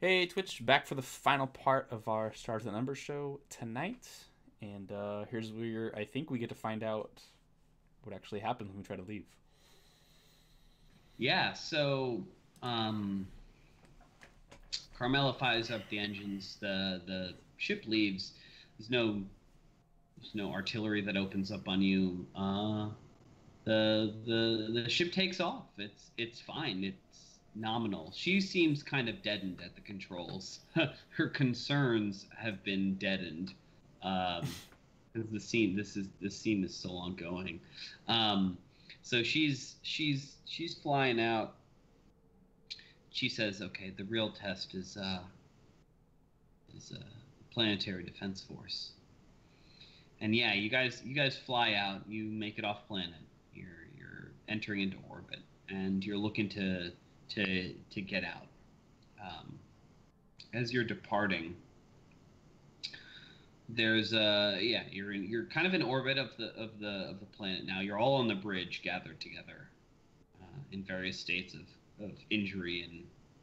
Hey Twitch, back for the final part of our Stars and Numbers show tonight, and here's where I think we get to find out what actually happens when we try to leave. Yeah, so um, Carmela fires up the engines. The ship leaves. There's no artillery that opens up on you. The ship takes off. It's fine. It's nominal. She seems kind of deadened at the controls. Her concerns have been deadened. Um, 'Cause this scene is still ongoing. Um, so she's flying out. She says, "Okay, the real test is planetary defense force." And yeah, you guys fly out. You make it off planet. You're entering into orbit, and you're looking to get out. Um, as you're departing, there's you're kind of in orbit of the planet now. You're all on the bridge, gathered together, in various states of injury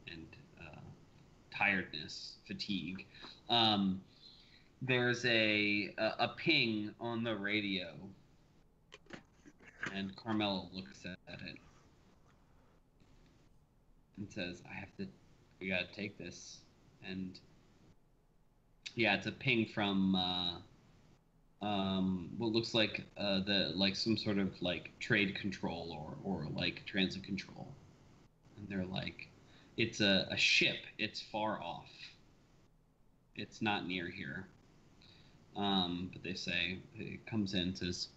and tiredness, fatigue. Um, there's a ping on the radio, and Carmelo looks at it and says, we gotta take this." And yeah, it's a ping from what looks like some sort of like trade control or like transit control, and they're like, "It's a ship. It's far off. It's not near here." But they say it comes in, says,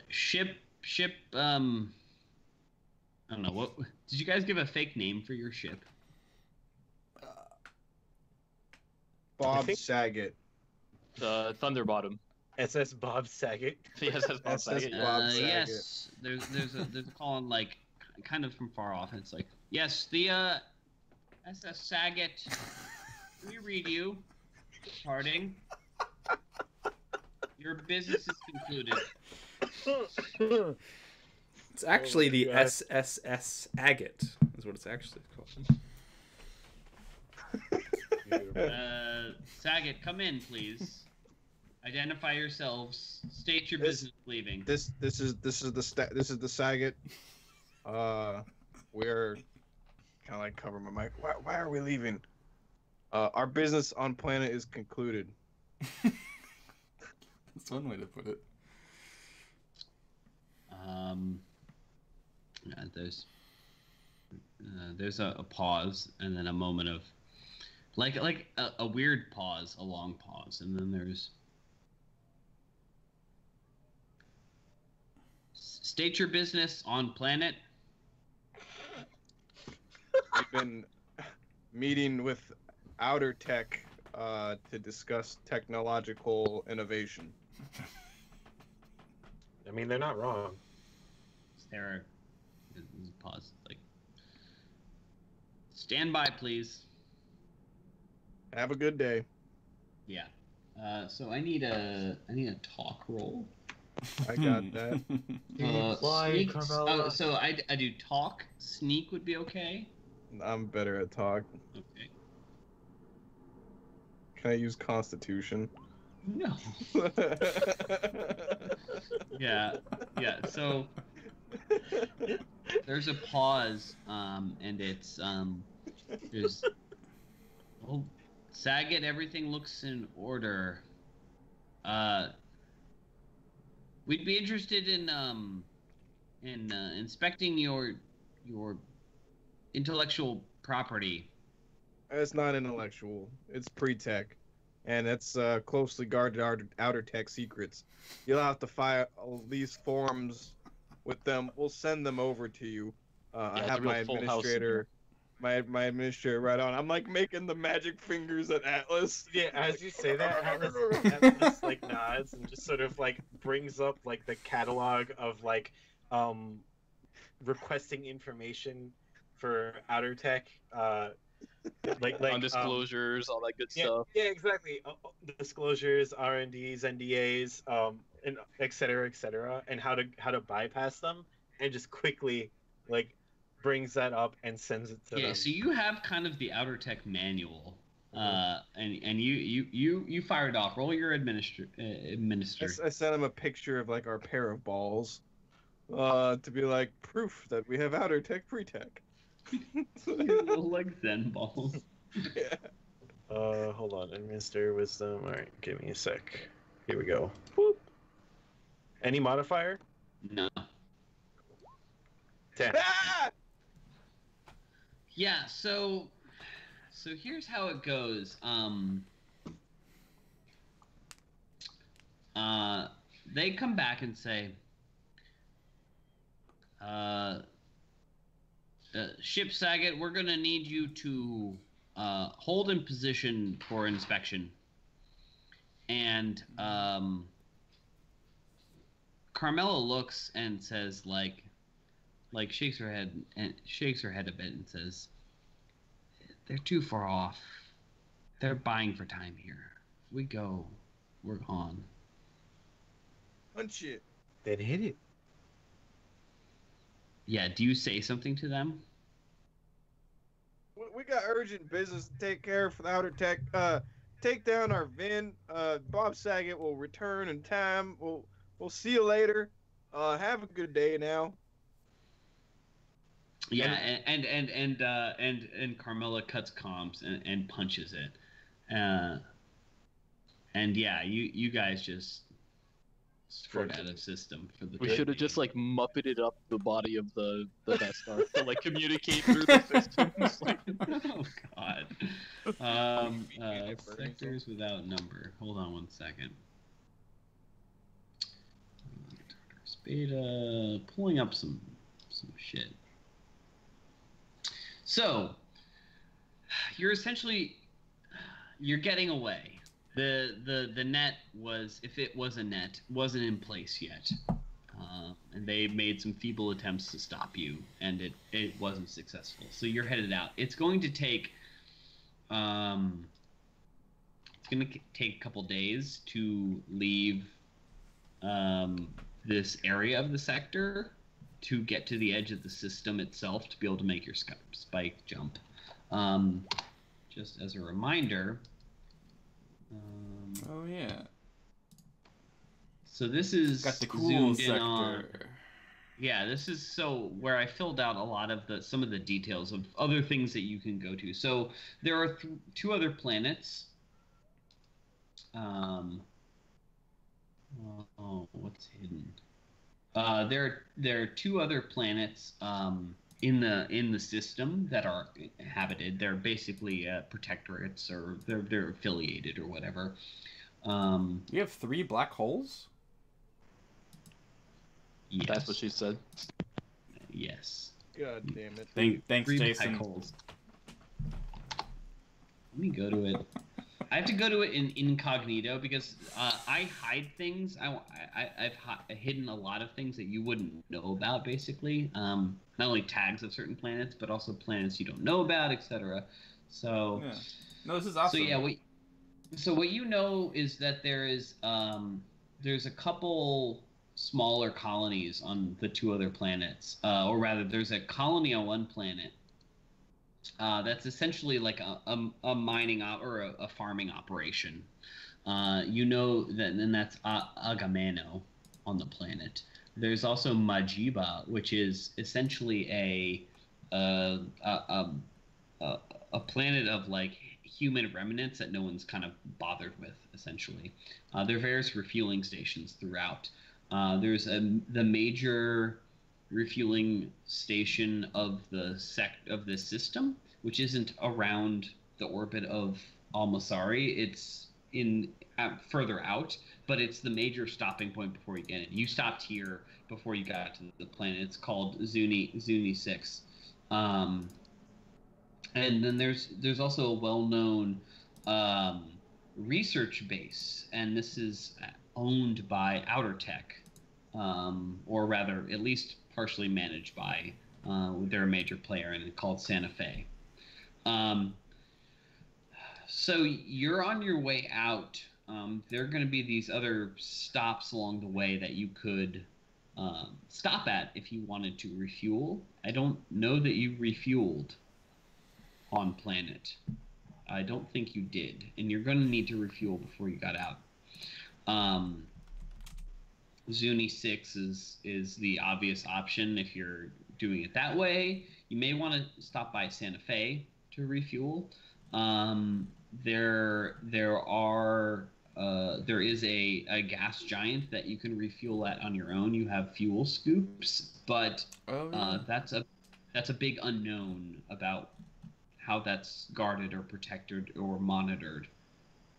ship. I don't know, what did you guys give a fake name for your ship? Bob Saget. Thunderbottom. SS Bob Saget. Yes, that's Bob Saget. Bob Saget. Yes, there's a call on, like, kind of from far off, and it's like, "Yes, the SS Saget. We read you. Departing. Your business is concluded." It's actually the God. SSS Agate, is what it's actually called. Saget, come in, please. Identify yourselves. State your business leaving. This is the Saget. We're kind of like covering my mic. Why are we leaving? Our business on planet is concluded. That's one way to put it. Yeah, there's a pause, and then a moment of like a weird pause, a long pause, and then there's "State your business on planet." We've been meeting with Outer Tech to discuss technological innovation. I mean, they're not wrong. There's a pause, like, "Stand by, please." Have a good day. Yeah. So I need a talk roll. I got that. Sneak. Carmella. So I do talk. Sneak would be okay. I'm better at talk. Okay. Can I use Constitution? No. Yeah. So there's a pause, and it's there's Saget, everything looks in order. We'd be interested in inspecting your intellectual property. It's not intellectual. It's pre-tech, and it's closely guarded outer tech secrets. You'll have to file these forms with them. We'll send them over to you. I it's have a real my Full House administrator, my administrator right on. I'm like making the magic fingers at Atlas. Yeah, as you say that, Atlas like nods and just sort of like brings up like the catalog of like requesting information for Outer Tech. Like Undisclosures, all that good stuff. Yeah, exactly. Disclosures, R&Ds, NDAs, and et cetera, and how to bypass them, and just quickly like brings that up and sends it to Yeah, them. so you have kind of the outer tech manual, and you fire it off. Roll your administer. I sent him a picture of like our pair of balls, to be like proof that we have outer tech pre-tech. Little like Zen balls. Yeah. Hold on. Administer wisdom. All right, give me a sec. Here we go. Whoop. Any modifier? No. 10. Ah! Yeah. So here's how it goes. They come back and say, Ship Saget, we're gonna need you to hold in position for inspection. And Carmela looks and says, like shakes her head a bit and says, "They're too far off. They're buying for time here. If we go, we're gone." Punch it. Then hit it. Yeah. Do you say something to them? We got urgent business to take care of for the outer tech. Take down our VIN. Bob Saget will return in time. We'll see you later. Have a good day now. Yeah, and Carmela cuts comms and punches it, and yeah, you guys just skirt out of system for the. We time should have being. just like muppeted up the body of the Death Star to like communicate through the systems. Like, Oh God. Sectors without number. Hold on one second. Beta, pulling up some shit. So, you're getting away. The net was, if it was a net, wasn't in place yet, and they made some feeble attempts to stop you, and it wasn't successful. So you're headed out. It's going to take a couple days to leave this area of the sector to get to the edge of the system itself to be able to make your spike jump. Just as a reminder. Oh yeah. So this is Got the cool zoomed sector. in on. Yeah, this is so where I filled out a lot of some of the details of other things that you can go to. So there are two other planets. What's hidden? There are two other planets in the system that are inhabited. They're basically protectorates, or they're affiliated or whatever. You have 3 black holes? Yes. that's what she said. Yes. God damn it. Thanks, 3 Jason. black holes. Let me go to it. I have to go to it in incognito because I hide things. I've hidden a lot of things that you wouldn't know about, basically. Not only tags of certain planets, but also planets you don't know about, etc. So, Yeah. No, this is awesome. so yeah, what you know is that there's a couple smaller colonies on the 2 other planets, or rather, there's a colony on one planet. That's essentially like a mining or a farming operation. You know that, and that's Agamemnon on the planet. There's also Majiba, which is essentially a planet of like human remnants that no one's kind of bothered with. Essentially, there are various refueling stations throughout. There's the major refueling station of the system, which isn't around the orbit of Almasari. It's further out, but it's the major stopping point before you get in. You stopped here before you got to the planet. It's called Zuni 6. And then there's also a well-known research base, and this is owned by Outer Tech, or rather, at least partially managed by. They're a major player in it, called Santa Fe. So you're on your way out. There are going to be these other stops along the way that you could stop at if you wanted to refuel. I don't know that you refueled on planet. I don't think you did, and you're going to need to refuel before you got out. Zuni 6 is the obvious option if you're doing it that way. You may want to stop by Santa Fe to refuel. There is a gas giant that you can refuel at on your own. You have fuel scoops, but that's a big unknown about how that's guarded or protected or monitored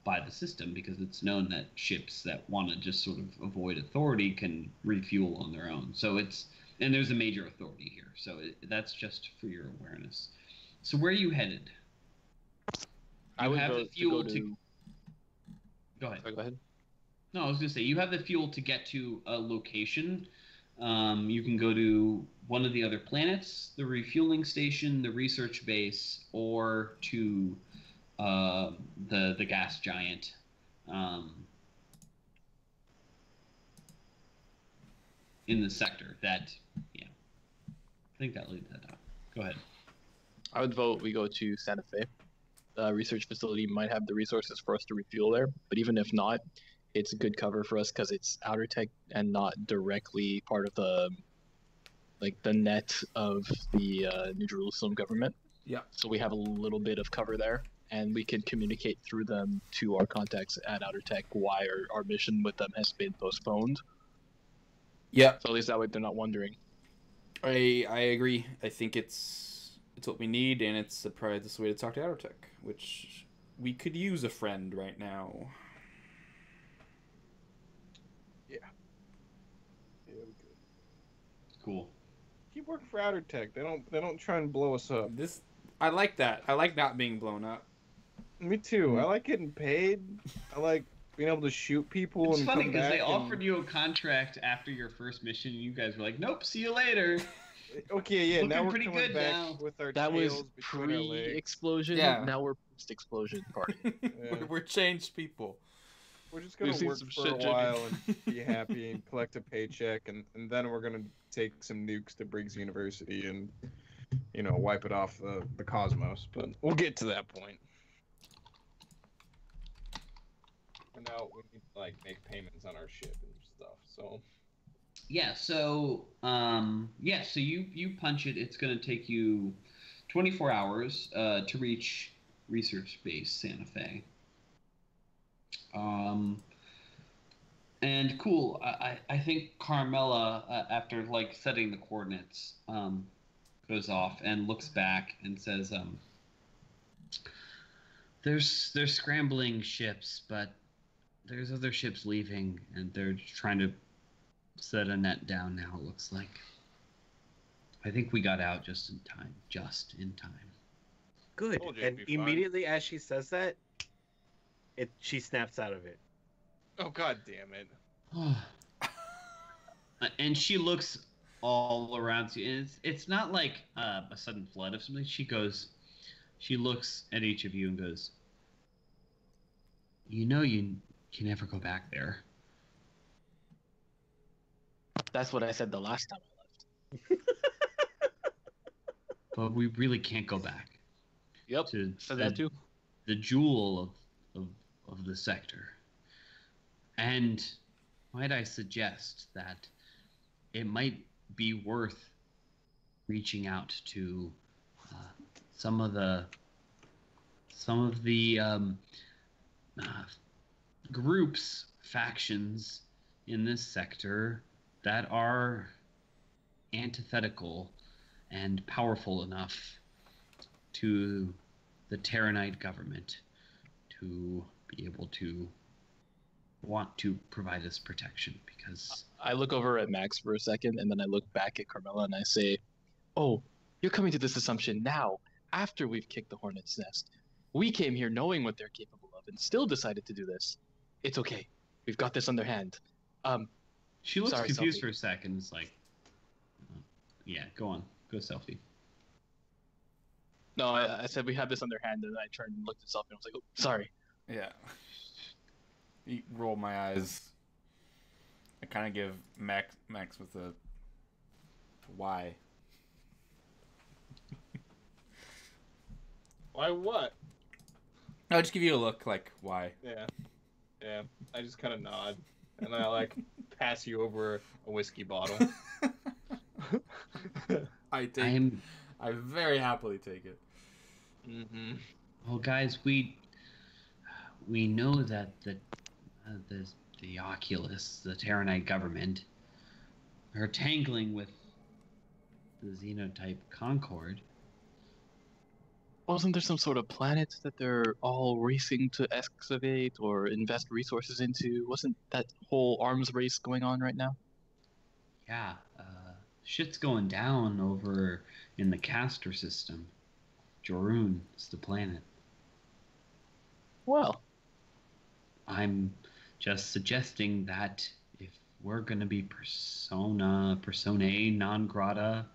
by the system, because it's known that ships that want to just sort of avoid authority can refuel on their own. So and there's a major authority here. So that's just for your awareness. So where are you headed? I would have vote the fuel to go to. Go ahead. Sorry, go ahead. No, I was going to say, you have the fuel to get to a location. You can go to one of the other planets, the refueling station, the research base, or to the gas giant. In the sector that, yeah. I think that leads that out. Go ahead. I would vote we go to Santa Fe. The research facility might have the resources for us to refuel there, but even if not, it's a good cover for us because it's outer tech and not directly part of the net of the New Jerusalem government. Yeah. So we have a little bit of cover there, and we can communicate through them to our contacts at outer tech why our mission with them has been postponed. Yeah. So at least that way they're not wondering. I agree. I think it's what we need, and it's probably this way to talk to Outertech, which we could use a friend right now. Yeah, we could. Cool. Keep working for Outer Tech. They don't try and blow us up. I like that. I like not being blown up. Me too. I like getting paid. I like being able to shoot people. It's and funny come because they back offered you a contract after your first mission, and you guys were like, "Nope, see you later." Okay, yeah. Looking now we're pretty coming good back now. with our That was tails between our legs. pre-explosion. Yeah. Now we're post-explosion party. Yeah. We're changed people. We're just gonna We've seen work some for shit, a Jimmy. while and be happy and collect a paycheck, and then we're gonna take some nukes to Briggs University and wipe it off the cosmos. But we'll get to that point. For now, we need to make payments on our ship and stuff. So. Yeah, so so you punch it. It's going to take you 24 hours to reach research base Santa Fe. And cool. I think Carmela, after setting the coordinates, goes off and looks back and says, "There's scrambling ships, but there's other ships leaving, and they're trying to set a net down now, it looks like. I think we got out just in time. Good. Told you it'd And be fun. immediately as she says that, she snaps out of it. Oh, god damn it. And she looks all around you. And it's not like a sudden flood of something. She looks at each of you and goes, you can never go back there. That's what I said the last time I left. But we really can't go back. Yep. To Said that too. the jewel of the sector. And might I suggest that it might be worth reaching out to some of the groups, factions in this sector that are antithetical and powerful enough to the Terranite government to be able to want to provide us protection, because I look over at Max for a second, and then I look back at Carmela and I say, "Oh, you're coming to this assumption now, after we've kicked the hornet's nest. We came here knowing what they're capable of and still decided to do this. It's okay. We've got this underhand." she looks Sorry, confused Selfie. for a second. It's like, yeah, go on, go Selfie. No, I said we have this underhand, and I turned and looked at Selfie and I was like, "Oh, sorry." Yeah. Roll my eyes. I kind of give Max with a why. Why what? I'll just give you a look like why. Yeah. Yeah. I just kind of nod. And I like pass you over a whiskey bottle. I very happily take it. Mm-hmm. Well, guys, we know that the Oculus, the Terranite government, are tangling with the Xenotype Concord. Wasn't there some sort of planet that they're all racing to excavate or invest resources into? Wasn't that whole arms race going on right now? Yeah, shit's going down over in the Castor system. Jorun is the planet. Well, I'm just suggesting that if we're gonna be personae non grata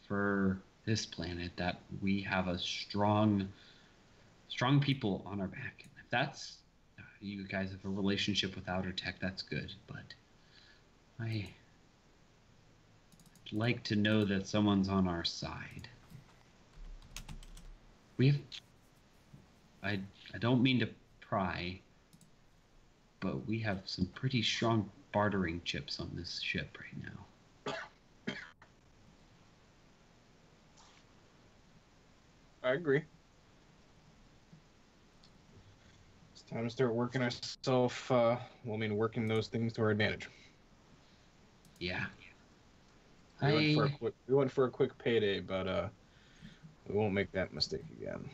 for this planet, that we have a strong people on our back. And if that's you guys have a relationship with Outer Tech, that's good. But I'd like to know that someone's on our side. I don't mean to pry, but we have some pretty strong bartering chips on this ship right now. I agree. It's time to start working working those things to our advantage. Yeah. We went for a quick payday, but we won't make that mistake again.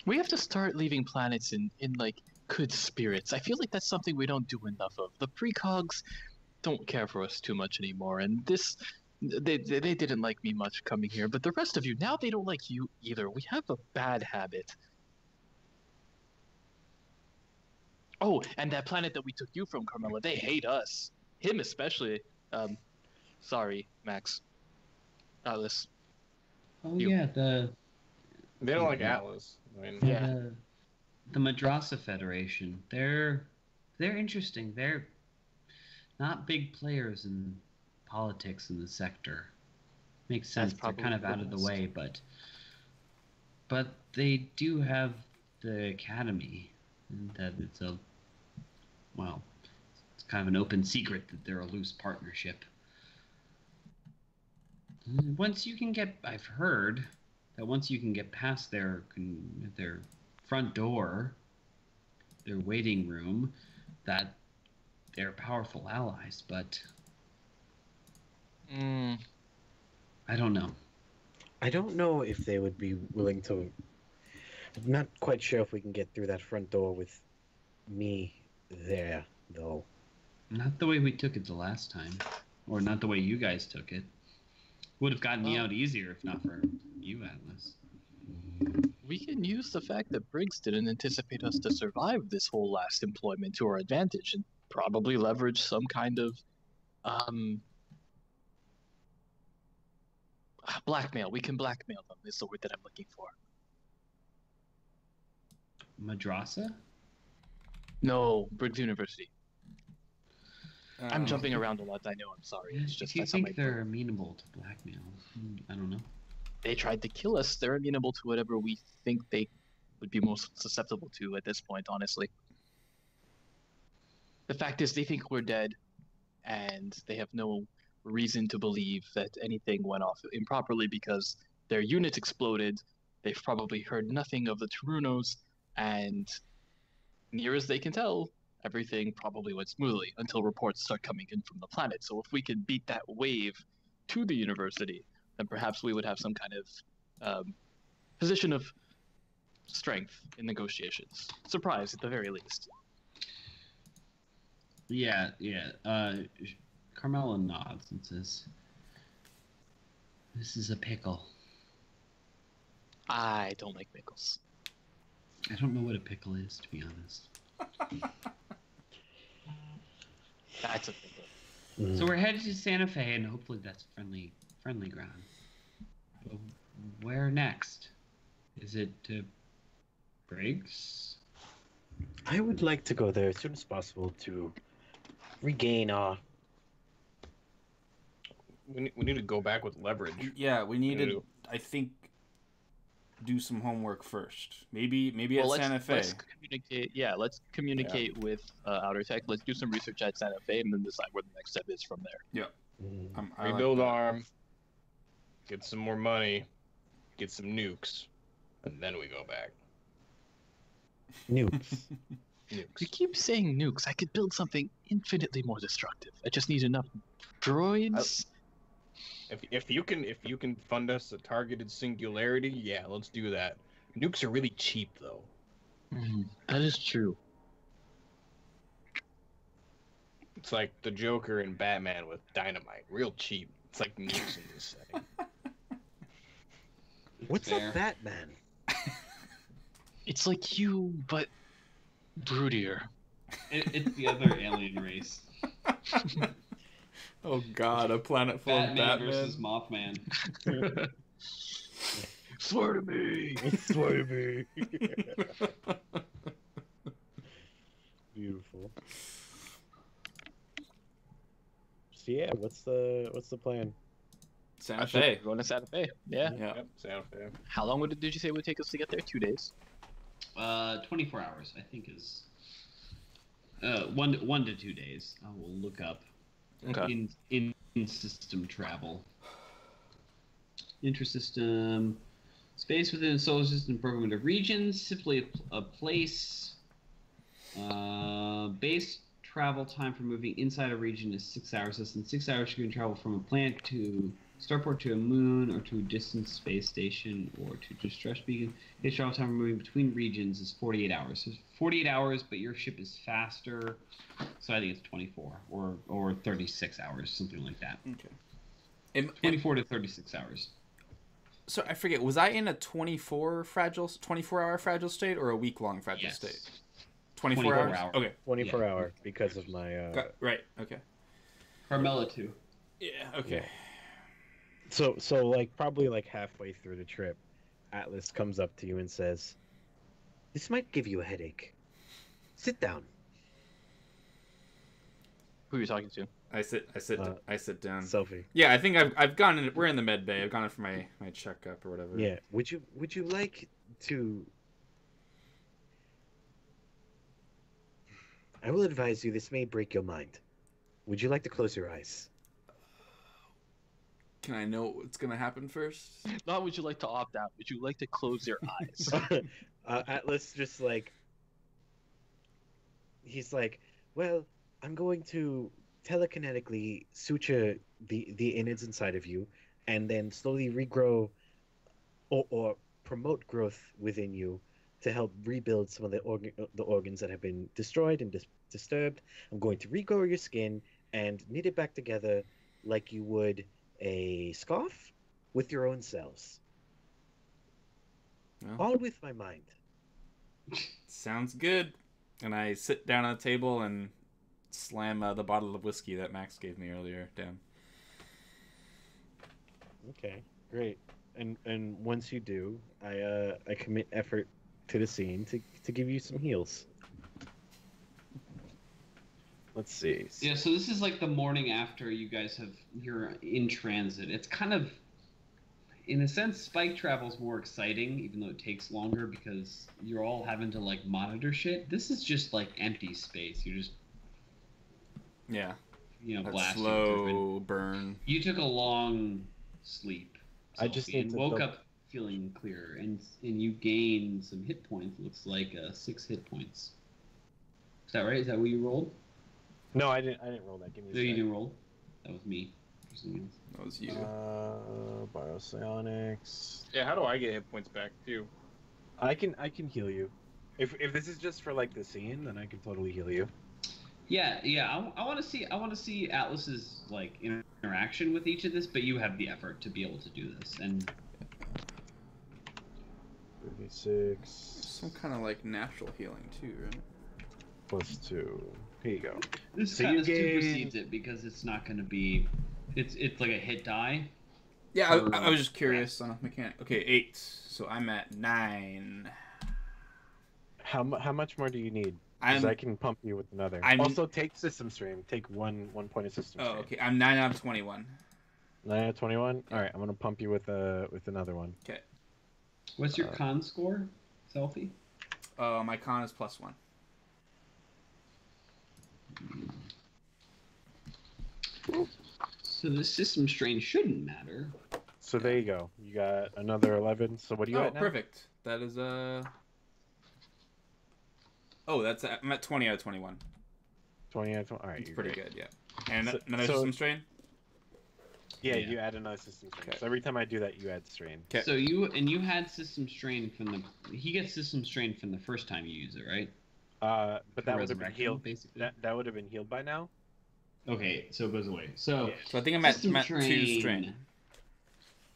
we have to start leaving planets in like good spirits. I feel like that's something we don't do enough of. The precogs don't care for us too much anymore, and they didn't like me much coming here, but the rest of you, now they don't like you either. We have a bad habit. Oh, and that planet that we took you from, Carmela, they hate us. Him especially. Sorry, Max. Atlas. Oh You- yeah, They don't like Atlas. I mean, Yeah. the Madrasa Federation. They're interesting. They're not big players in politics in the sector. Makes sense. They're kind of probably out the of the best. way, but they do have the academy, and that it's kind of an open secret that they're a loose partnership. Once you can get, I've heard that once you can get past their front door, their waiting room, that they're powerful allies. But Mm, I don't know. I don't know if they would be willing to. I'm not quite sure if we can get through that front door with me there, though. Not the way we took it the last time, or not the way you guys took it. Would have gotten me Well- out easier if not for you, Atlas. we can use the fact that Briggs didn't anticipate us to survive this whole last employment to our advantage and probably leverage some kind of blackmail. We can blackmail them is the word that I'm looking for. Madrasa? No, Briggs University. I'm Um, jumping around a lot, I know, I'm sorry. It's just If you that's how my think they're amenable to blackmail, I don't know. they tried to kill us. They're amenable to whatever we think they would be most susceptible to at this point, honestly. The fact is, they think we're dead, and they have no reason to believe that anything went off improperly because their unit exploded. They've probably heard nothing of the Tarunos, and near as they can tell, everything probably went smoothly until reports start coming in from the planet. So if we could beat that wave to the university, then perhaps we would have some kind of position of strength in negotiations. Surprise, at the very least. Yeah. Carmela nods and says, "This is a pickle." I don't like pickles. I don't know what a pickle is, to be honest. That's a pickle. So we're headed to Santa Fe, and hopefully that's friendly ground. But where next? Is it to Briggs? I would like to go there as soon as possible to regain our. We need to go back with leverage. Yeah, we need to, Ew. I think, do some homework first. Maybe at let's, Santa Fe. Let's communicate. Yeah, let's communicate with Outer Tech. Let's do some research at Santa Fe, and then decide where the next step is from there. I like Rebuild that. arm. Get some more money. Get some nukes, and then we go back. Nukes. You Nukes. keep saying nukes. I could build something infinitely more destructive. I just need enough droids. If you can fund us a targeted singularity, yeah, let's do that. Nukes are really cheap though. That is true. It's like the Joker and Batman with dynamite, real cheap. It's like nukes in this setting. What's Fair. up, Batman? It's like you, but broodier. It's the other alien race. Oh God, a planet full of Batman Batman. versus Mothman. Swear to me. Swear to me. Beautiful. So yeah, what's the plan? Santa Fe. Going to Santa Fe. Yeah. Yeah. Yep, Santa Fe. How long did you say it would take us to get there? 2 days. 24 hours, I think is. 1 to 2 days. I will look up. Okay. In system travel. Intrasystem. Space within the solar system broken into regions. Simply a place. Base travel time for moving inside a region is 6 hours. Less than 6 hours, you can travel from a planet to starport to a moon or to a distant space station or to distress beacon. Base travel time for moving between regions is 48 hours. So it's 48 hours, but your ship is faster. So I think it's 24 or 36 hours, something like that. Okay. 24 to 36 hours. So I forget, was I in a 24-hour fragile state or a week-long fragile Yes. state? 24 24 hours? hours. Okay. 24 hour because of my. Right. Okay. Carmela too. Yeah. Okay. So like probably like halfway through the trip, Atlas comes up to you and says, "This might give you a headache. Sit down." Who are you talking to? I sit down. Sophie. Yeah, I think I've gone in. We're in the med bay. I've gone in for my checkup or whatever. Yeah. Would you like to? I will advise you. This may break your mind. Would you like to close your eyes? Can I know what's gonna happen first? Not would you like to opt out? Would you like to close your eyes? Atlas just like. He's like, well, I'm going to telekinetically suture the innards inside of you, and then slowly regrow, or promote growth within you to help rebuild some of the organs that have been destroyed and disturbed. I'm going to regrow your skin and knit it back together like you would a scarf with your own cells. Well, All with my mind. sounds good. And I sit down at the table and slam the bottle of whiskey that Max gave me earlier down. Okay, great. And once you do, I commit effort to the scene to give you some heals. Let's see. Yeah, so this is like the morning after you're in transit. It's kind of, in a sense, spike travel's more exciting, even though it takes longer because you're all having to like monitor shit. This is just like empty space. You're just Yeah. That blasting through it. slow burn. You took a long sleep. I just Sophie, need and to woke double- up feeling clearer, and you gained some hit points. Looks like 6 hit points. Is that right? Is that what you rolled? No, I didn't roll that. Give me No, a you sec. didn't roll. That was me. Or something else. That was you. Biopsionics. Yeah, how do I get hit points back too? I can heal you. If this is just for like the scene, then I can totally heal you. Yeah. I want to see Atlas's like interaction with each of this, but you have the effort to be able to do this, and 36 Some kind of like natural healing too, right? plus 2. Here you go. this So kind you of gain- supersedes it because it's not going to be. It's like a hit die. Yeah, For, I was just curious on a mechanic. Okay, 8. So I'm at 9. How much more do you need? Because I'm. I can pump you with another. I'm- Also, take system strain. Take one point of system Oh, strain. okay. I'm 9 out of 21. 9 out of 21. Yeah. All right, I'm gonna pump you with another one. Okay. What's your con score, Selfie? My con is +1. So the system strain shouldn't matter. So there you go. You got another 11. So what are you Oh, at now? perfect. That is Oh, that's I'm at 20 out of 21. 20 out of 20. All right, It's you're pretty great. good, yeah. And So- another so- system strain. Yeah, Yeah. you add another system strain. Okay. So every time I do that, you add strain. Okay. So you had system strain from the. He gets system strain from the first time you use it, right? But that would have been Resurrection, healed. basically. That would have been healed by now. Okay, so it goes away. So Yeah. So I think I'm at, system 2 strain.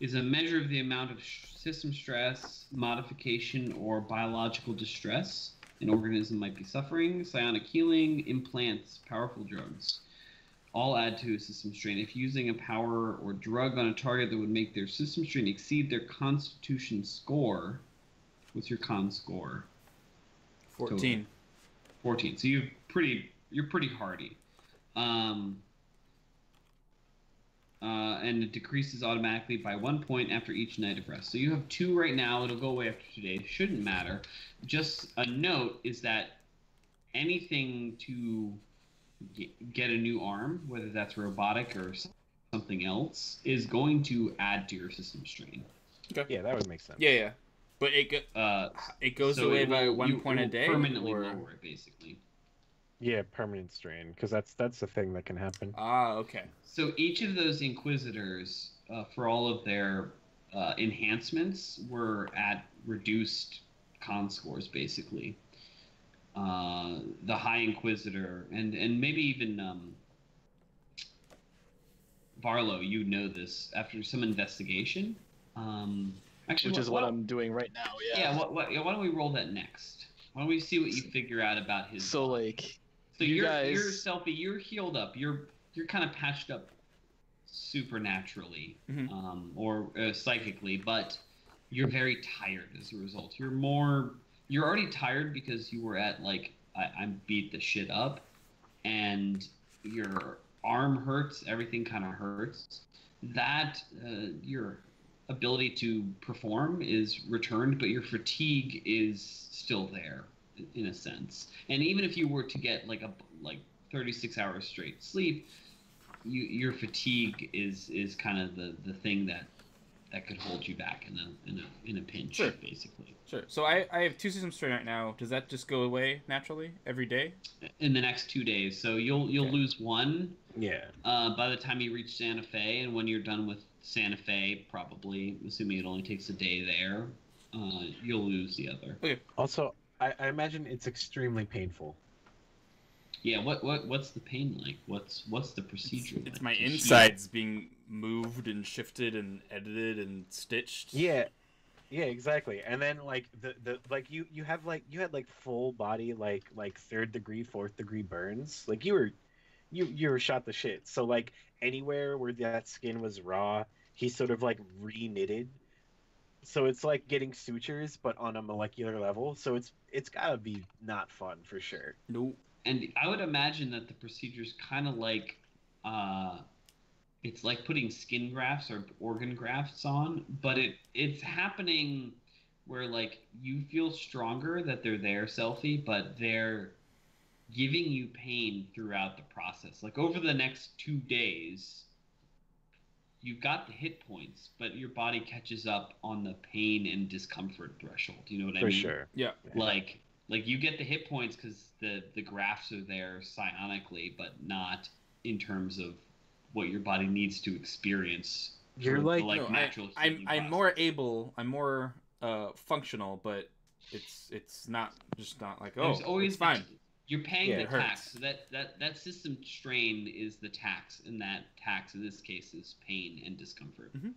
is a measure of the amount of system stress, modification, or biological distress an organism might be suffering. Psionic healing, implants, powerful drugs, all add to a system strain. If using a power or drug on a target that would make their system strain exceed their constitution score, what's your con score? 14. 14. So you're pretty hardy. And it decreases automatically by 1 point after each night of rest. So you have 2 right now. It'll go away after 2 days. Shouldn't matter. Just a note is that anything to get a new arm, whether that's robotic or something else, is going to add to your system strain. Yeah, that would make sense. Yeah. But it goes So away it by will- 1 point it a will day? permanently or... lower it, basically. Yeah, permanent strain, because that's the thing that can happen. Ah, okay. So each of those Inquisitors, for all of their enhancements, were at reduced con scores, basically. The High Inquisitor, and maybe even Barlow, you know this, after some investigation. Actually, Which is what I'm doing right now. Yeah. Yeah, why don't we roll that next? Why don't we see what you figure out about his... So like, So you you're guys- Selfie, you're healed up. You're kind of patched up supernaturally, Mhm. or psychically, but you're very tired as a result. You're already tired because you were at I'm beat the shit up, and your arm hurts. Everything kind of hurts. That your ability to perform is returned, but your fatigue is still there in a sense. And even if you were to get like 36 hours straight sleep, your fatigue is kind of the thing that could hold you back in a pinch, Sure. basically. Sure. So I have 2 system strain right now. Does that just go away naturally every day? In the next 2 days, so you'll Okay. lose one Yeah. by the time you reach Santa Fe, and when you're done with Santa Fe, probably assuming it only takes a day there, you'll lose the other. Also, I imagine it's extremely painful. Yeah, what's the pain like? What's the procedure like? It's my to heal? insides being moved and shifted and edited and stitched. Yeah, exactly. And then like the like you had full body like 3rd degree, 4th degree burns. Like you were shot to shit. So like anywhere where that skin was raw, he sort of like re-knitted. So it's like getting sutures, but on a molecular level. So it's gotta be not fun for sure. Nope. And I would imagine that the procedure's kind of like, it's like putting skin grafts or organ grafts on, but it's happening where like you feel stronger that they're there, Selfie, but they're giving you pain throughout the process. Like over the next 2 days, you've got the hit points, but your body catches up on the pain and discomfort threshold. You know what I For mean? sure. Yeah. Like you get the hit points because the grafts are there psionically, but not in terms of what your body needs to experience. You're for the, like- No, natural I'm healing more process. able. I'm more functional, but it's not just not like There's always it's fine. You're paying Yeah, the it hurts. tax. So that system strain is the tax, and that tax in this case is pain and discomfort. Mhm.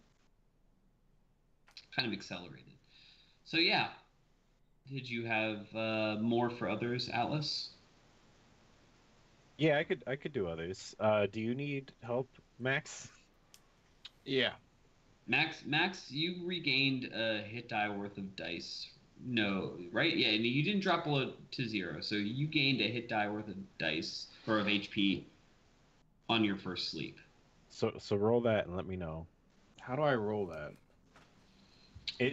Kind of accelerated. So yeah. Did you have more for others, Atlas? Yeah, I could do others. Do you need help, Max? Yeah. Max, you regained a hit die worth of dice No, right? Yeah, and you didn't drop below to 0, so you gained a hit die worth of dice or of HP on your first sleep. So roll that and let me know. How do I roll that?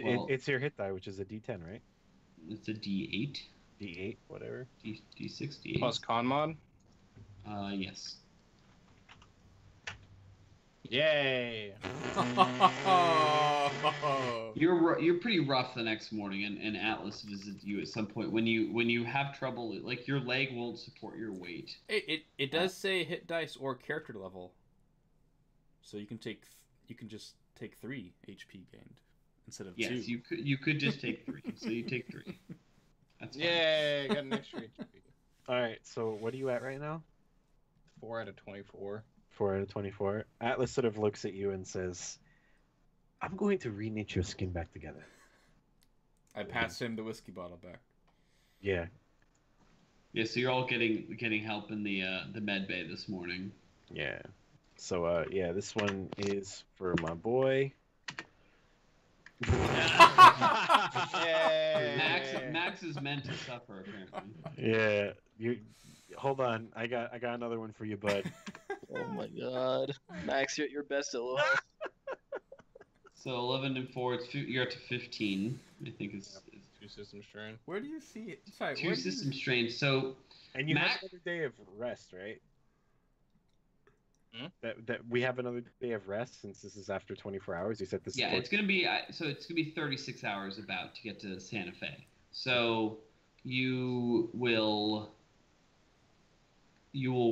Well- It's your hit die, which is a D10, right? It's a D8, D8, whatever. D6, D8. Plus con mod? Yes. Yay! You're pretty rough the next morning, and Atlas visits you at some point when you have trouble, like your leg won't support your weight. It does say hit dice or character level, so you can just take 3 HP gained instead of 2. Yes, you could just take 3, so you take 3. That's fine. Yay! Got an extra HP. All right. So what are you at right now? 4 out of 24. 4 out of 24. Atlas sort of looks at you and says, "I'm going to reknit your skin back together." I passed him the whiskey bottle back. Yeah. Yeah, so you're all getting help in the med bay this morning. Yeah. So yeah, this one is for my boy. Yay! Max is meant to suffer apparently. Yeah. You hold on. I got another one for you, bud. Oh my god. Max, you're at your best at low health. So 11 and 4, you're up to 15. I think it's 2 system strain. Where do you see it? Sorry, 2 system strains. So And you Max- have another day of rest, right? Hmm? That we have another day of rest since this is after 24 hours. You said this. yeah, is it's gonna be 36 hours about to get to Santa Fe. So you will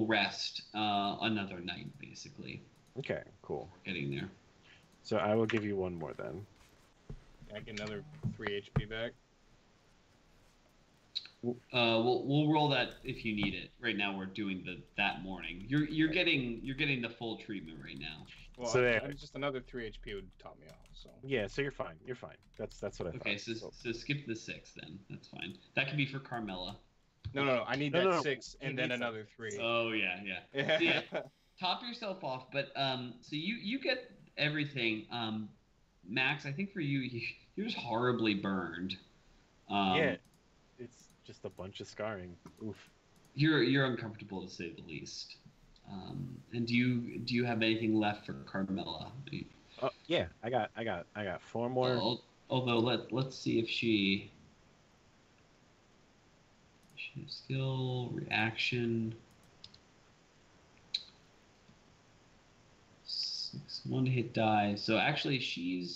rest another night basically. Okay. Cool. Getting there. So I will give you one more then. I get another 3 HP back. We'll roll that if you need it. Right now we're doing that morning. You're getting the full treatment right now. Well, So there. just another 3 HP would top me off. So Yeah. So you're fine. You're fine. That's what I thought. Okay, so skip the 6 then. That's fine. That could be for Carmela. no. I need No, that no, 6 he and then needs another 3. Oh yeah. Yeah. Yeah. Top yourself off, but so you get everything. Max, I think for you, you're just horribly burned. Yeah. It's just a bunch of scarring. Oof. You're uncomfortable to say the least. And do you have anything left for Carmela? Oh yeah. I got 4 more. Although let's see if she has skill reaction. 6, 1 hit die. So actually she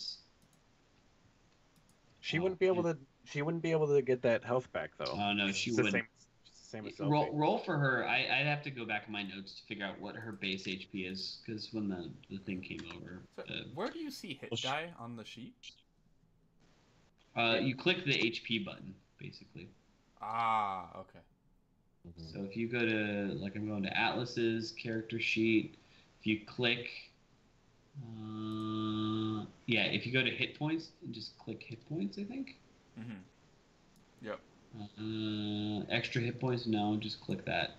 wouldn't be able to. She wouldn't be able to get that health back though. Oh no, she It's the wouldn't. Same as Sophie. Roll for her. I'd have to go back in my notes to figure out what her base HP is, because when the thing came over, So, where do you see hit Well, sh- die on the sheet? you click the HP button basically. Ah, okay. Mhm. So if you go to, like, I'm going to Atlas's character sheet. If you click, yeah, if you go to hit points, just click hit points, I think. Mm-hmm. Yep. Extra hit points, no, just click that.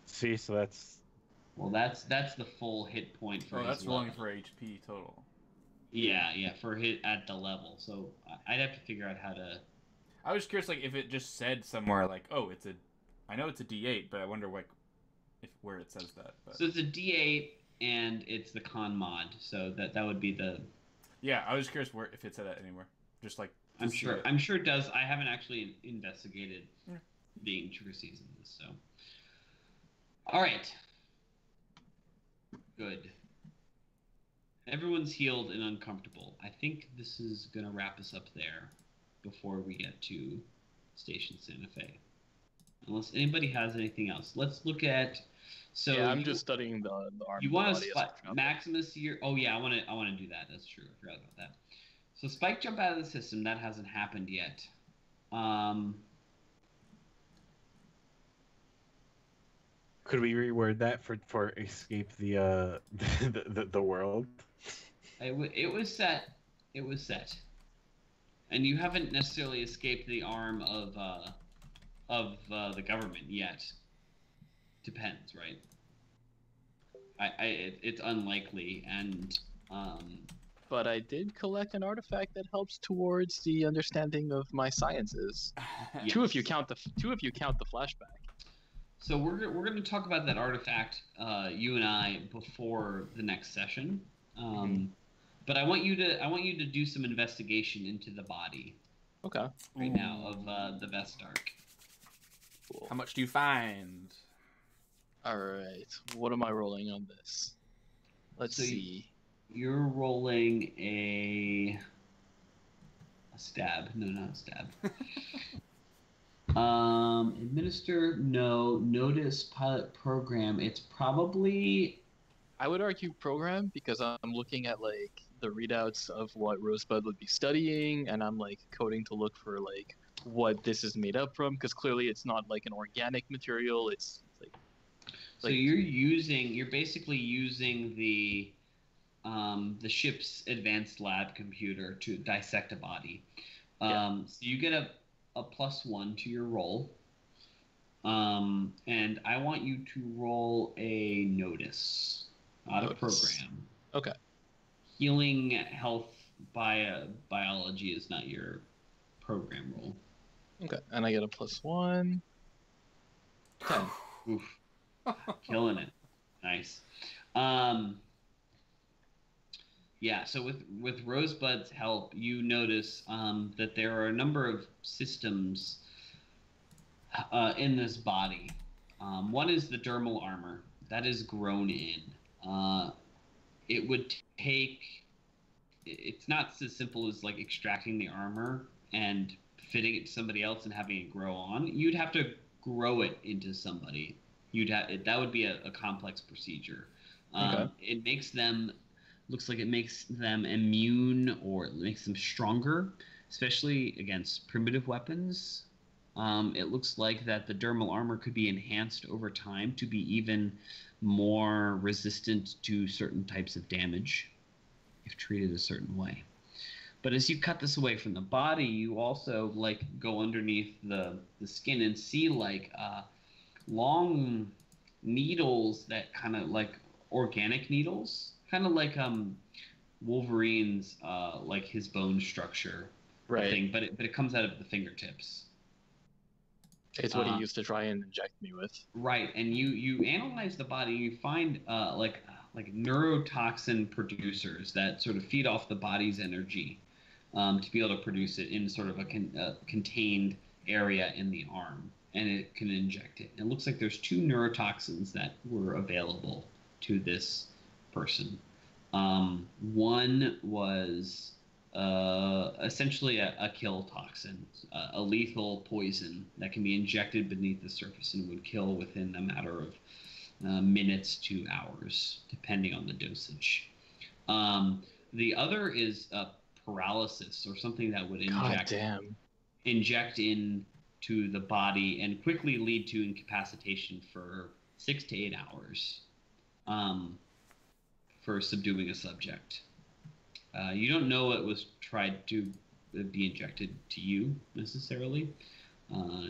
See, so that's Well, that's the full hit point for Oh, his that's rolling level. for HP total. Yeah, for hit at the level. So I'd have to figure out how to. I was curious, like, if it just said somewhere, like, oh, I know it's a D8, but I wonder, like, where it says that. But So it's a D8 and it's the con mod. So that would be the. yeah, I was curious if it said that anywhere. Just like. to I'm see sure. it. I'm sure it does. I haven't actually investigated Yeah. the intricacies of this. So. All right. Good. Everyone's healed and uncomfortable. I think this is gonna wrap us up there before we get to Station Santa Fe. Unless anybody has anything else, let's look at. So yeah, I'm just studying the arm. you of want the to body as spike I forgot. Maximus here? Oh yeah, I want to do that. That's true. I forgot about that. So spike jump out of the system. That hasn't happened yet. Could we reword that for escape the the world? It was set. It was set. And you haven't necessarily escaped the arm of the government yet. Depends, right? It's unlikely, and but I did collect an artifact that helps towards the understanding of my sciences. Yes. Two if you count the flashback. So we're going to talk about that artifact, you and I, before the next session. But I want you to do some investigation into the body Okay. right now of the Vestark. Cool. How much do you find? All right. What am I rolling on this? Let's So see. You're rolling a stab. No, not a stab. Administer, no. Notice, pilot, program. It's probably... I would argue program because I'm looking at like the readouts of what Rosebud would be studying, and I'm like coding to look for like what this is made up from, because clearly it's not like an organic material. It's like So you're basically using the ship's advanced lab computer to dissect a body. So you get a +1 to your roll. And I want you to roll a notice, not a program. Okay. Healing, health, biology is not your program roll. Okay, and I get a +1. 10. Oof. Killing it. Nice. Yeah, so with Rosebud's help, you notice that there are a number of systems in this body. One is the dermal armor. That is grown in. It would take... It's not as simple as like extracting the armor and fitting it to somebody else and having it grow on. You'd have to grow it into somebody. That would be a complex procedure. Okay. It makes them... Looks like it makes them immune, or it makes them stronger, especially against primitive weapons. It looks like that the dermal armor could be enhanced over time to be even more resistant to certain types of damage if treated a certain way. But as you cut this away from the body, you also like go underneath the skin and see like long needles that kind of like organic needles. Kind of like Wolverine's like his bone structure thing, but it comes out of the fingertips. It's what he used to try and inject me with. Right, and you analyze the body, you find like neurotoxin producers that sort of feed off the body's energy to be able to produce it in sort of a contained area in the arm, and it can inject it. And it looks like there's 2 neurotoxins that were available to this person. One was essentially a kill toxin, a lethal poison that can be injected beneath the surface and would kill within a matter of minutes to hours, depending on the dosage. The other is paralysis, or something that would inject into the body and quickly lead to incapacitation for 6 to 8 hours. For subduing a subject. You don't know what was tried to be injected to you necessarily.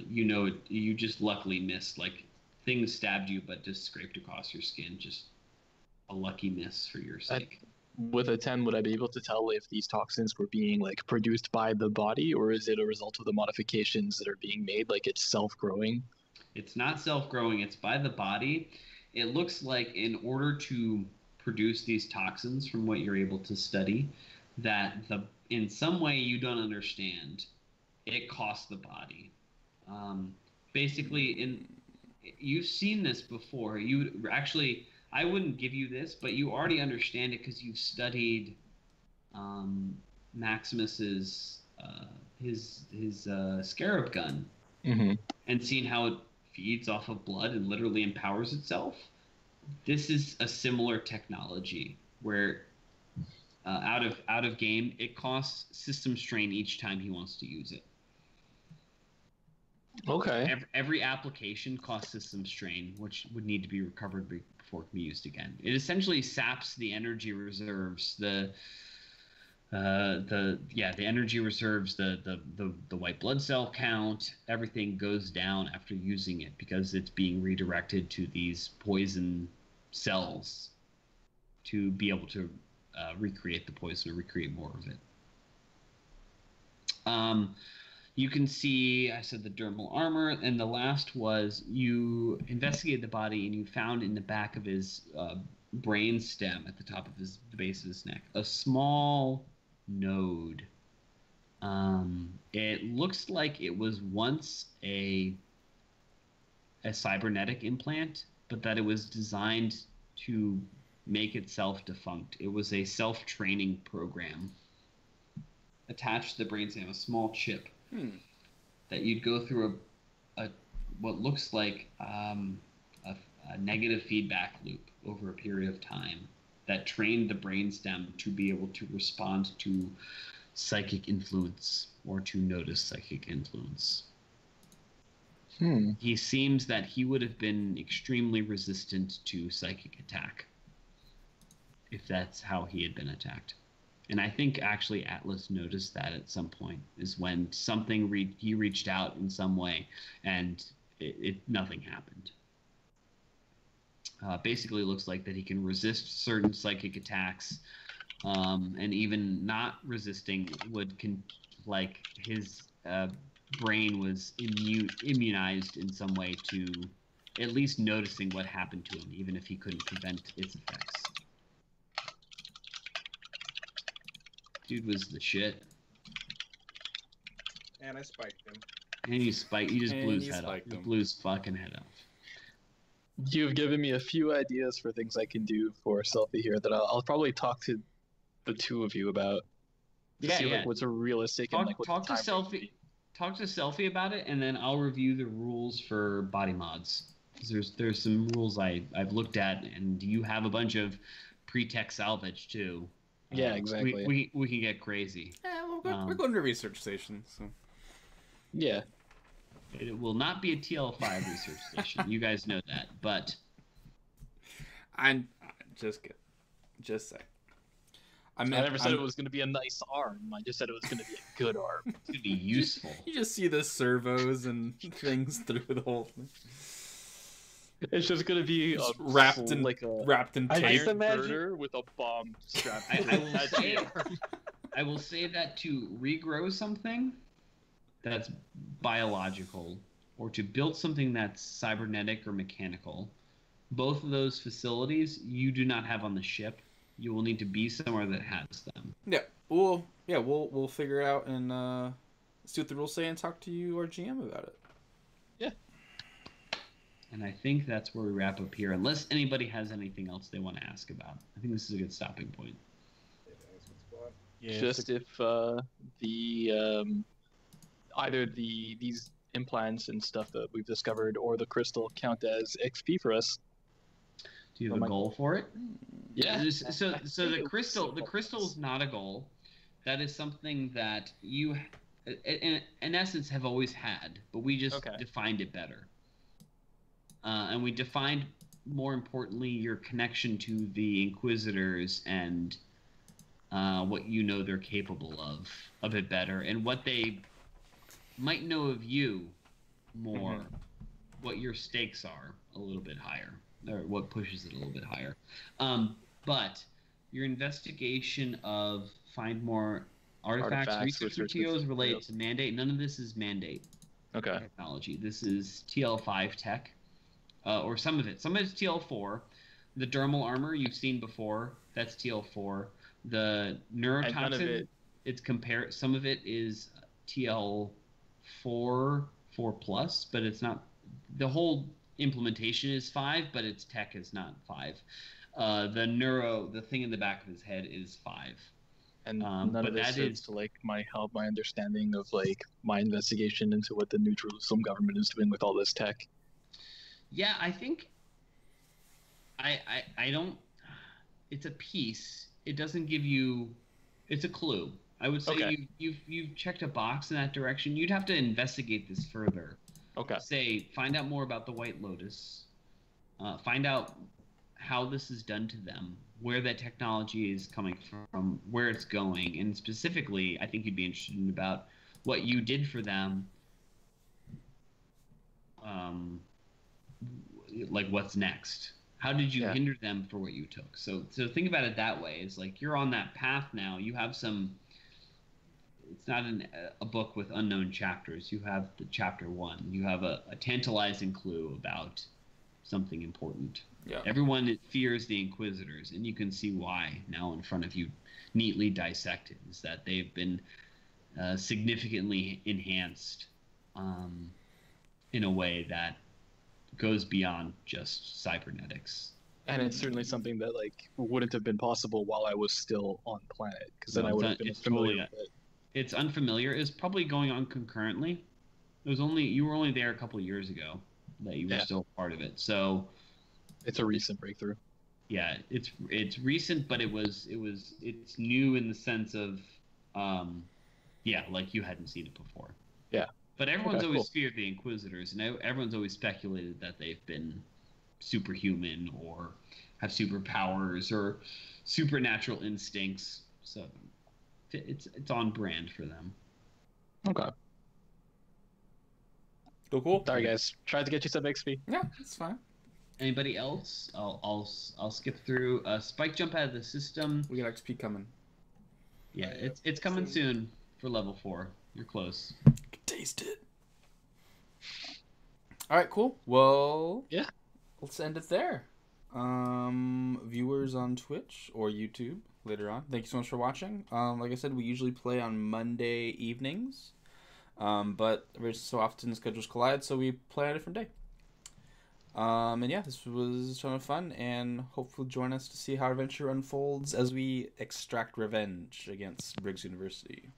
You just luckily missed. Like things stabbed you, but just scraped across your skin. Just a lucky miss for your sake. With a 10, would I be able to tell if these toxins were being like produced by the body, or is it a result of the modifications that are being made? Like it's self-growing? It's not self-growing. It's by the body. It looks like in order to produce these toxins, from what you're able to study, that in some way you don't understand, it costs the body. Basically, you've seen this before. I wouldn't give you this, but you already understand it because you've studied Maximus's his scarab gun, and seen how it feeds off of blood and literally empowers itself. This is a similar technology where out of game, it costs system strain each time he wants to use it. Okay. Every application costs system strain, which would need to be recovered before it can be used again. It essentially saps the energy reserves, the energy reserves, the white blood cell count. Everything goes down after using it because it's being redirected to these poison cells to be able to recreate the poison or recreate more of it. You can see, I said the dermal armor, and the last was you investigated the body and you found in the back of his brain stem at the top of the base of his neck a small node. It looks like it was once a cybernetic implant, but that it was designed to make itself defunct. It was a self-training program attached to the brainstem, a small chip that you'd go through a what looks like a negative feedback loop over a period of time that trained the brainstem to be able to respond to psychic influence or to notice psychic influence. He seems that he would have been extremely resistant to psychic attack if that's how he had been attacked. And I think actually Atlas noticed that at some point, is when something he reached out in some way and nothing happened. Basically looks like that he can resist certain psychic attacks, and even not resisting like his brain was immunized in some way to at least noticing what happened to him, even if he couldn't prevent its effects. Dude was the shit. And I spiked him. And you just blew his head off. You blew his fucking head off. You've given me a few ideas for things I can do for Selfie here that I'll probably talk to the two of you about. See like what's a realistic and like what talk to Selfie. Talk to Selfie about it, and then I'll review the rules for body mods. There's some rules I've looked at, and you have a bunch of pre-tech salvage too. Yeah, exactly. We can get crazy. Yeah, we're going to a research station, so. Yeah. It will not be a TL5 research station. You guys know that, but I'm just kidding. Just saying. I never said it was going to be a nice arm. I just said it was going to be a good arm. It's going to be useful. You just see the servos and things through the whole thing. It's just going to be wrapped in iron girder with a bomb strapped. I will say that to regrow something that's biological or to build something that's cybernetic or mechanical, both of those facilities you do not have on the ship. You will need to be somewhere that has them. Yeah, we'll figure it out and see what the rules say and talk to you or GM about it. Yeah. And I think that's where we wrap up here, unless anybody has anything else they want to ask about. I think this is a good stopping point. Yeah, just if either these implants and stuff that we've discovered or the crystal count as XP for us. Do you have a goal for it? Yeah. So the crystal is not a goal. That is something that you, in essence, have always had, but we just defined it better. And we defined, more importantly, your connection to the Inquisitors and what you know they're capable of a bit better, and what they might know of you more, what your stakes are a little bit higher, or what pushes it a little bit higher. But your investigation of find more artifacts research materials related to Mandate, none of this is Mandate technology. This is TL5 tech, or some of it. Some of it's TL4. The dermal armor you've seen before, that's TL4. The neurotoxin, some of it is TL4, 4+, but it's not. The whole implementation is 5, but its tech is not 5. The thing in the back of his head is 5. And none of this serves to like my understanding of like my investigation into what the New Jerusalem government is doing with all this tech. Yeah, I think I don't. It's a piece. It doesn't give you. It's a clue. I would say you've checked a box in that direction. You'd have to investigate this further. Say, find out more about the White Lotus. Find out how this is done to them, where that technology is coming from, where it's going, and specifically, I think you'd be interested in about what you did for them. Like what's next. How did you Yeah. hinder them for what you took? So think about it that way. It's like you're on that path now. You have some. It's not a book with unknown chapters. You have the chapter 1. You have a tantalizing clue about something important. Yeah. Everyone fears the Inquisitors, and you can see why now in front of you, neatly dissected. Is that they've been significantly enhanced in a way that goes beyond just cybernetics. And it's certainly something that like wouldn't have been possible while I was still on planet, because then No, I would it's have been it's familiar totally- with it. It's unfamiliar. It's probably going on concurrently. You were only there a couple of years ago that you were Yeah. still part of it. So It's a recent breakthrough. yeah, it's recent, but it's new in the sense of like you hadn't seen it before. Yeah. But everyone's Okay, always cool. feared the Inquisitors, and everyone's always speculated that they've been superhuman or have superpowers or supernatural instincts. So it's on brand for them. Okay. Cool. Sorry guys, tried to get you some XP. Yeah, it's fine. Anybody else? I'll skip through. Spike jump out of the system. We got XP coming. Yeah, it's coming soon for level 4. You're close. Can taste it. All right, cool. Well, Yeah. Let's end it there. Viewers on Twitch or YouTube later on, thank you so much for watching. Like I said, we usually play on Monday evenings, but every so often schedules collide, so we play on a different day. And yeah, this was a ton of fun, and hopefully join us to see how our adventure unfolds as we extract revenge against Briggs University.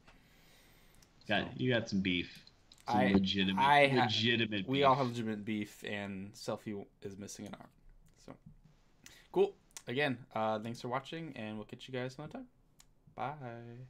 You got some beef. Some I- legitimate beef. We all have legitimate beef, and Selfie is missing an arm. So, cool. Again, thanks for watching, and we'll catch you guys another time. Bye.